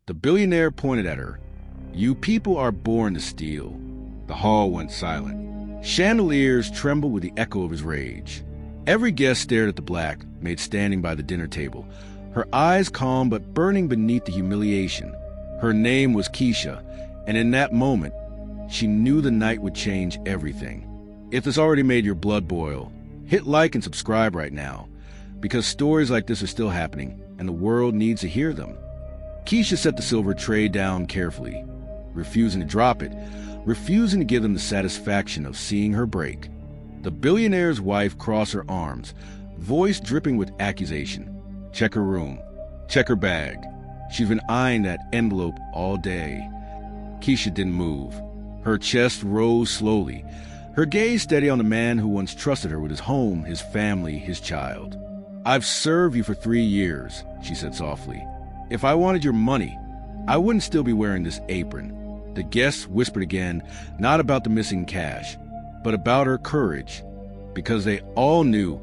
The billionaire pointed at her. "You people are born to steal." The hall went silent. Chandeliers trembled with the echo of his rage. Every guest stared at the black maid standing by the dinner table, her eyes calm but burning beneath the humiliation. Her name was Keisha, and in that moment, she knew the night would change everything. If this already made your blood boil, hit like and subscribe right now, because stories like this are still happening, and the world needs to hear them. Keisha set the silver tray down carefully, refusing to drop it, refusing to give them the satisfaction of seeing her break. The billionaire's wife crossed her arms, voice dripping with accusation. Check her room. Check her bag. She's been eyeing that envelope all day. Keisha didn't move. Her chest rose slowly, her gaze steady on the man who once trusted her with his home, his family, his child. "I've served you for 3 years," she said softly. "If I wanted your money, I wouldn't still be wearing this apron." The guests whispered again, not about the missing cash, but about her courage, because they all knew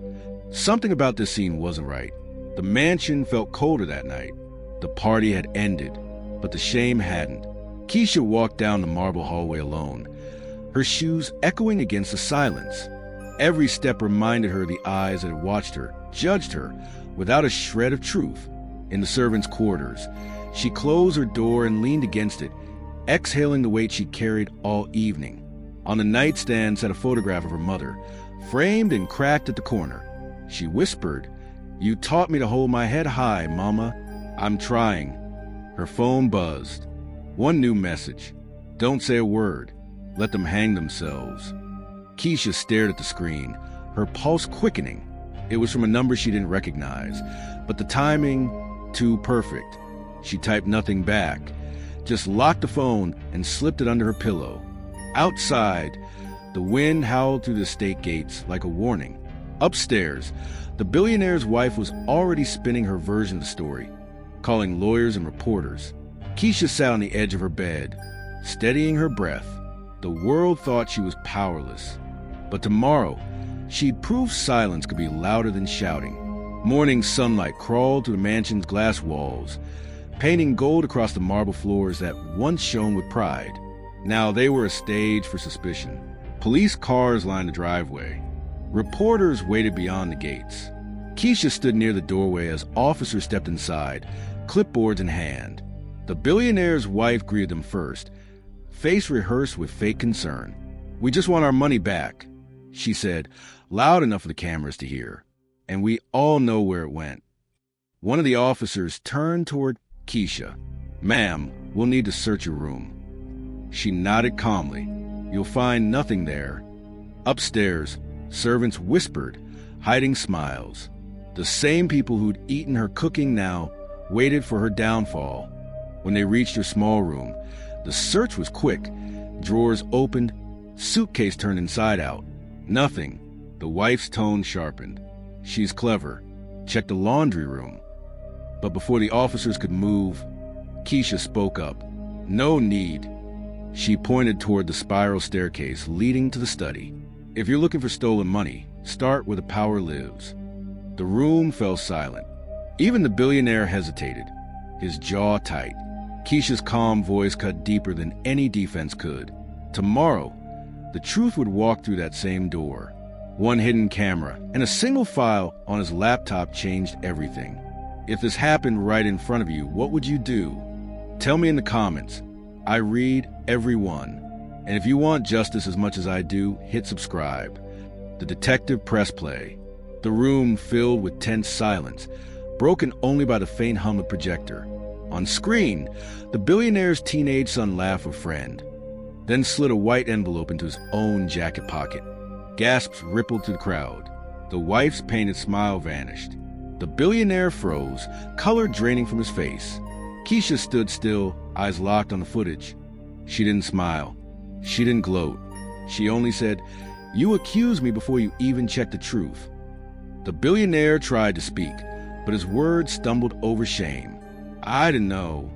something about this scene wasn't right. The mansion felt colder that night. The party had ended, but the shame hadn't. Keisha walked down the marble hallway alone, her shoes echoing against the silence. Every step reminded her of the eyes that had watched her, judged her, without a shred of truth. In the servants' quarters, she closed her door and leaned against it, exhaling the weight she carried all evening. On the nightstand sat a photograph of her mother, framed and cracked at the corner. She whispered, "You taught me to hold my head high, Mama. I'm trying." Her phone buzzed. One new message. "Don't say a word. Let them hang themselves." Keisha stared at the screen, her pulse quickening. It was from a number she didn't recognize, but the timing, too perfect. She typed nothing back, just locked the phone and slipped it under her pillow. Outside, the wind howled through the estate gates like a warning. Upstairs, the billionaire's wife was already spinning her version of the story, calling lawyers and reporters. Keisha sat on the edge of her bed, steadying her breath. The world thought she was powerless. But tomorrow, she'd prove silence could be louder than shouting. Morning sunlight crawled through the mansion's glass walls, painting gold across the marble floors that once shone with pride. Now they were a stage for suspicion. Police cars lined the driveway. Reporters waited beyond the gates. Keisha stood near the doorway as officers stepped inside, clipboards in hand. The billionaire's wife greeted them first, face rehearsed with fake concern. "We just want our money back," she said, loud enough for the cameras to hear. "And we all know where it went." One of the officers turned toward Keisha. "Ma'am, we'll need to search your room." She nodded calmly. "You'll find nothing there." Upstairs, servants whispered, hiding smiles. The same people who'd eaten her cooking now waited for her downfall. When they reached her small room, the search was quick. Drawers opened, suitcase turned inside out. Nothing. The wife's tone sharpened. "She's clever. Check the laundry room." But before the officers could move, Keisha spoke up. "No need." She pointed toward the spiral staircase leading to the study. "If you're looking for stolen money, start where the power lives." The room fell silent. Even the billionaire hesitated, his jaw tight. Keisha's calm voice cut deeper than any defense could. Tomorrow, the truth would walk through that same door. One hidden camera and a single file on his laptop changed everything. If this happened right in front of you, what would you do? Tell me in the comments. I read every one. And if you want justice as much as I do, hit subscribe. The detective pressed play. The room filled with tense silence, broken only by the faint hum of projector. On screen, the billionaire's teenage son laughed with a friend, then slid a white envelope into his own jacket pocket. Gasps rippled through the crowd. The wife's painted smile vanished. The billionaire froze, color draining from his face. Keisha stood still, eyes locked on the footage. She didn't smile. She didn't gloat. She only said, "You accused me before you even checked the truth." The billionaire tried to speak, but his words stumbled over shame. "I didn't know."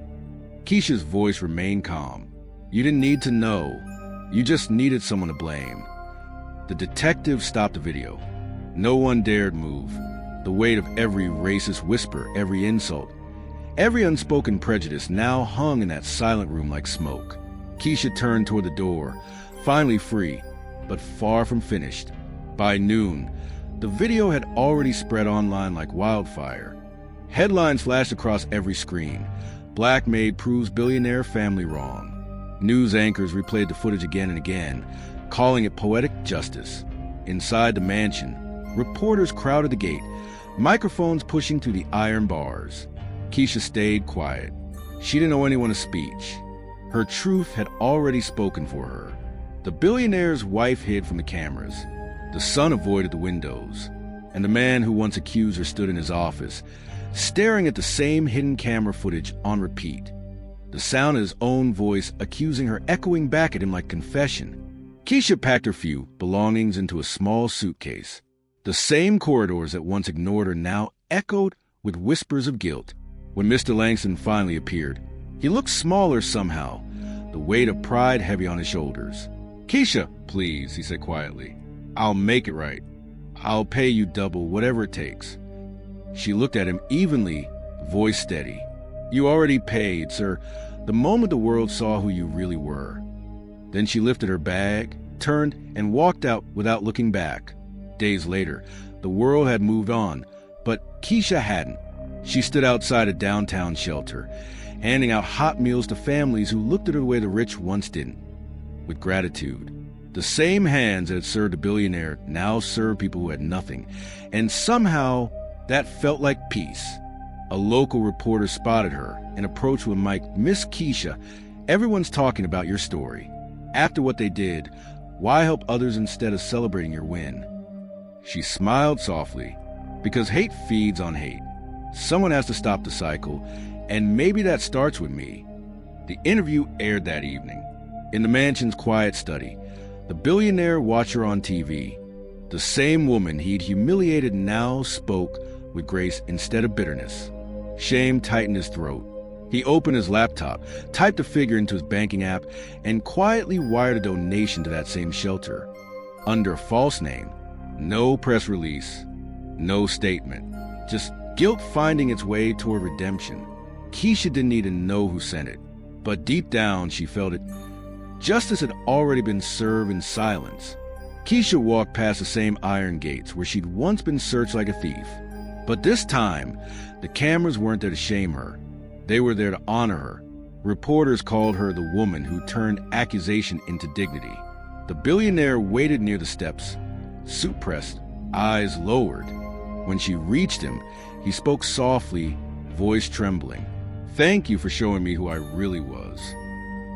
Keisha's voice remained calm. "You didn't need to know. You just needed someone to blame." The detective stopped the video. No one dared move. The weight of every racist whisper, every insult, Every unspoken prejudice now hung in that silent room like smoke. Keisha turned toward the door, finally free, but far from finished. By noon, the video had already spread online like wildfire. Headlines flashed across every screen. Black Maid proves billionaire family wrong. News anchors replayed the footage again and again, calling it poetic justice. Inside the mansion, reporters crowded the gate, microphones pushing through the iron bars. Keisha stayed quiet. She didn't owe anyone a speech. Her truth had already spoken for her. The billionaire's wife hid from the cameras. The son avoided the windows. And the man who once accused her stood in his office, staring at the same hidden camera footage on repeat. The sound of his own voice accusing her echoing back at him like confession. Keisha packed her few belongings into a small suitcase. The same corridors that once ignored her now echoed with whispers of guilt. When Mr. Langston finally appeared, he looked smaller somehow, the weight of pride heavy on his shoulders. "Keisha, please," he said quietly. "I'll make it right. I'll pay you double, whatever it takes." She looked at him evenly, voice steady. "You already paid, sir, the moment the world saw who you really were." Then she lifted her bag, turned, and walked out without looking back. Days later, the world had moved on, but Keisha hadn't. She stood outside a downtown shelter, handing out hot meals to families who looked at her the way the rich once didn't, with gratitude. The same hands that had served a billionaire now served people who had nothing, and somehow that felt like peace. A local reporter spotted her and approached with Mike. "Miss Keisha, everyone's talking about your story. After what they did, why help others instead of celebrating your win?" She smiled softly, because hate feeds on hate. Someone has to stop the cycle, and maybe that starts with me. The interview aired that evening. In the mansion's quiet study, the billionaire watched her on TV. The same woman he'd humiliated now spoke with grace instead of bitterness. Shame tightened his throat. He opened his laptop, typed a figure into his banking app, and quietly wired a donation to that same shelter. Under a false name. No press release. No statement. Just guilt finding its way toward redemption. Keisha didn't need to know who sent it, but deep down she felt it. Justice had already been served in silence. Keisha walked past the same iron gates where she'd once been searched like a thief. But this time, the cameras weren't there to shame her. They were there to honor her. Reporters called her the woman who turned accusation into dignity. The billionaire waited near the steps, suit pressed, eyes lowered. When she reached him, he spoke softly, voice trembling. "Thank you for showing me who I really was."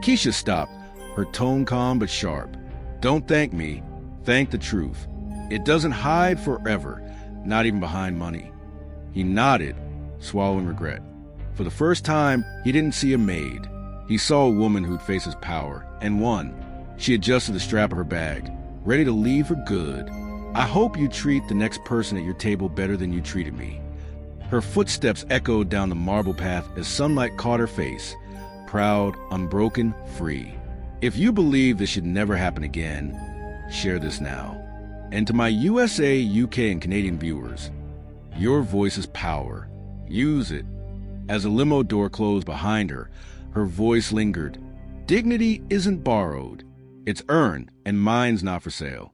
Keisha stopped, her tone calm but sharp. "Don't thank me. Thank the truth. It doesn't hide forever, not even behind money." He nodded, swallowing regret. For the first time, he didn't see a maid. He saw a woman who'd face his power, and won. She adjusted the strap of her bag, ready to leave for good. "I hope you treat the next person at your table better than you treated me." Her footsteps echoed down the marble path as sunlight caught her face, proud, unbroken, free. If you believe this should never happen again, share this now. And to my USA, UK, and Canadian viewers, your voice is power. Use it. As the limo door closed behind her, her voice lingered. Dignity isn't borrowed. It's earned, and mine's not for sale.